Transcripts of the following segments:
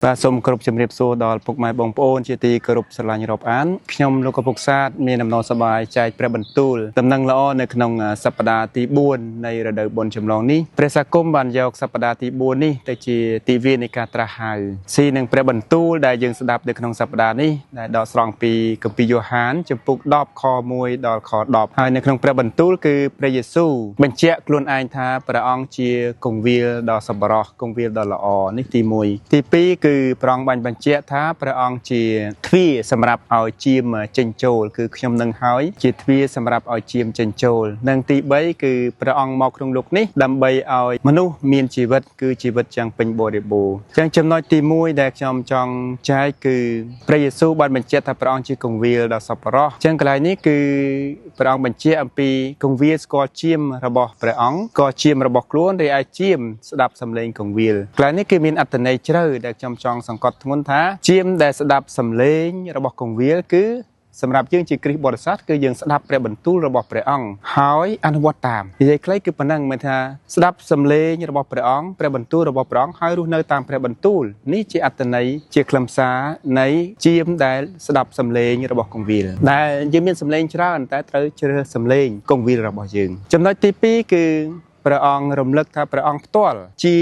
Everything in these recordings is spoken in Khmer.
បាទសូមគោរពជំរាបសួរដល់ពុកម៉ែបងប្អូនជាទីគោរពស្រឡាញ់រាប់អានខ្ញុំលោកកពុកសាទមានដំណរសប្បាយចែកព្រះបន្ទូលដំណឹងល្អនៅក្នុងសប្តាហ៍ទី4នៃរដូវបុណ្យចម្លងនេះព្រះសាគមបានយកសប្តាហ៍ទី4នេះទៅជាទិវានៃការត្រាស់ហៅស៊ីនឹងព្រះបន្ទូលដែលយើងស្ដាប់នៅក្នុងសប្តាហ៍នេះដែលដកស្រង់ពីគម្ពីរយ៉ូហានចំពុក10ខ1ដល់ខ10ហើយនៅក្នុងព្រះបន្ទូលគឺព្រះយេស៊ូវបញ្ជាក់ខ្លួនឯងថាព្រះអង្គជាគង្វាលដ៏សប្បុរសគង្វាលដ៏ល្អនេះទី1ទី2គឺព្រះអង្គបានបញ្ជាក់ថាព្រះអង្គជាទ្វារសម្រាប់ឲ្យជាមចេញចូលគឺខ្ញុំនឹងហើយជាទ្វារសម្រាប់ឲ្យជាមចេញចូលនិងទី3គឺព្រះអង្គមកក្នុងលោកនេះដើម្បីឲ្យមនុស្សមានជីវិតគឺជីវិតយ៉ាងពេញបរិបូរណ៍អញ្ចឹងចំណុចទី1ដែលខ្ញុំចង់ចែកគឺព្រះយេស៊ូវបានបញ្ជាក់ថាព្រះអង្គជាគង្វាលដ៏សប្បុរសអញ្ចឹងកន្លែងនេះគឺព្រះអង្គបញ្ជាក់អំពីគង្វាលស្គាល់ជាមរបស់ព្រះអង្គក៏ជាមរបស់ខ្លួនរីឯជាមស្ដាប់សំឡេងគង្វាលកន្លែងនេះគឺមានអត្ថន័យជ្រៅដែលខ្ញុំចង់សង្កត់ធ្ងន់ថាជាមដែលស្ដាប់សំឡេងរបស់គង្វាលគឺសម្រាប់យើងជាគ្រិស្តបរិស័ទគឺយើងស្ដាប់ព្រះបន្ទូលរបស់ព្រះអង្គហើយអនុវត្តតាមនិយាយខ្លីគឺប៉ុណ្ណឹងមានថាស្ដាប់សំឡេងរបស់ព្រះអង្គព្រះបន្ទូលរបស់ព្រះអង្គហើយរស់នៅតាមព្រះបន្ទូលនេះជាអត្ថន័យជាខ្លឹមសារនៃជាមដែលស្ដាប់សំឡេងរបស់គង្វាលដែលយើងមានសំឡេងច្រើនតែត្រូវជ្រើសសំឡេងគង្វាលរបស់យើងចំណុចទី2គឺព្រះអង្គរំលឹកថាព្រះអង្គផ្ទាល់ជា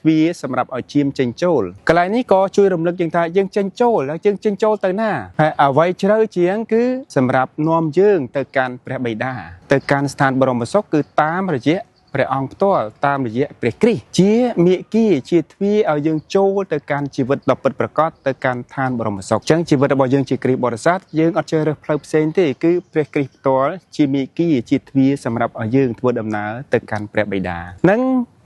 វាសម្រាប់ឲ្យជាមចេញចូលកន្លែងនេះក៏ជួយរំលឹកយើងថាយើងចេញចូលហើយយើងចេញចូលទៅណាហើយអ្វីជ្រៅជាងគឺសម្រាប់នាំយើងទៅកាន់ព្រះបិតាទៅកាន់ស្ថានបរមសុខគឺតាមរយៈព្រះអង្គផ្ទាល់តាមរយៈព្រះគ្រីស្ទជាមាគ៌ាជាទ្វារឲ្យយើងចូលទៅកាន់ជីវិតដ៏ពិតប្រាកដទៅកាន់ឋានបរមសុខអញ្ចឹងជីវិតរបស់យើងជាគ្រិស្តបរិស័ទយើងអត់ជ្រើសរើសផ្លូវផ្សេងទេគឺព្រះគ្រីស្ទផ្ទាល់ជាមាគ៌ាជាទ្វារសម្រាប់ឲ្យយើងធ្វើដំណើរទៅកាន់ព្រះបិតានឹង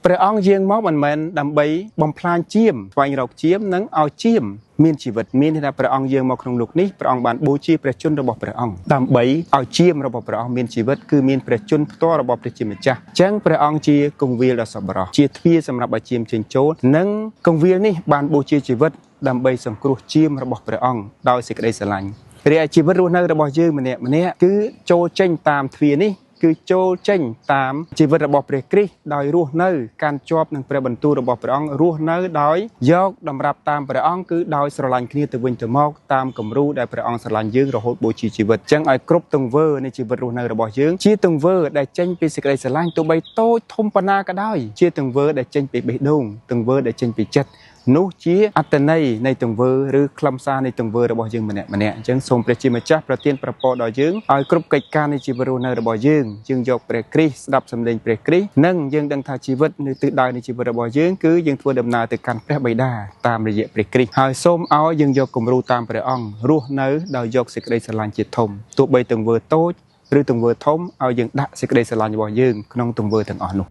ព្រះអង្គយាងមកមិនមែនដើម្បីបំផ្លាញជាមស្វែងរកជាមនិងឲ្យជាមមានជីវិតមានន័យថាព្រះអង្គយាងមកក្នុងលោកនេះព្រះអង្គបានបូជាព្រះជន្មរបស់ព្រះអង្គដើម្បីឲ្យជាមរបស់ព្រះអង្គមានជីវិតគឺមានព្រះជន្មផ្ទាល់របស់ព្រះជាម្ចាស់អញ្ចឹងព្រះអង្គជាគង្វាលដ៏សប្បុរសជាទ្វារសម្រាប់ឲ្យជាមចេញចូលនិងគង្វាលនេះបានបូជាជីវិតដើម្បីសង្គ្រោះជាមរបស់ព្រះអង្គដោយសេចក្តីស្រឡាញ់រីឯជីវិតរស់នៅរបស់យើងម្នាក់គឺចូលចេញតាមទ្វារនេះគឺចូលចេញតាមជីវិតរបស់ព្រះគ្រីស្ទដោយរស់នៅកាន់ជាប់នឹងព្រះបន្ទូលរបស់ព្រះអង្គរស់នៅដោយយកតម្រាប់តាមព្រះអង្គគឺដោយស្រឡាញ់គ្នាទៅវិញទៅមកតាមគំរូដែលព្រះអង្គស្រឡាញ់យើងរហូតបូជាជីវិតអញ្ចឹងឲ្យគ្រប់ទង្វើនៃជីវិតរស់នៅរបស់យើងជាទង្វើដែលចេញពីសេចក្តីស្រឡាញ់ទោះបីតូចធំប៉ុណ្ណាក៏ដោយជាទង្វើដែលចេញពីបេះដូងទង្វើដែលចេញពីចិត្តនោះជាអត្តន័យនៃទង្វើឬខ្លឹមសារនៃទង្វើរបស់យើងម្នាក់អញ្ចឹងសូមព្រះជាម្ចាស់ប្រទានប្រពរដល់យើងឲ្យគ្រប់កិច្ចការនៃជីវិតរស់នៅរបស់យើងយកព្រះគ្រីស្ទស្ដាប់សំឡេងព្រះគ្រីស្ទនិងយើងដឹងថាជីវិតនៅទិសដៅនៃជីវិតរបស់យើងគឺយើងធ្វើដំណើរទៅកាន់ព្រះបិតាតាមរយៈព្រះគ្រីស្ទហើយសូមឲ្យយើងយកគំរូតាមព្រះអង្គរស់នៅដោយយកសេចក្តីស្រឡាញ់ជាធំទោះបីទង្វើតូចឬទង្វើធំឲ្យយើងដាក់សេចក្តីស្រឡាញ់របស់យើងក្នុងទង្វើទាំងអស់នោះ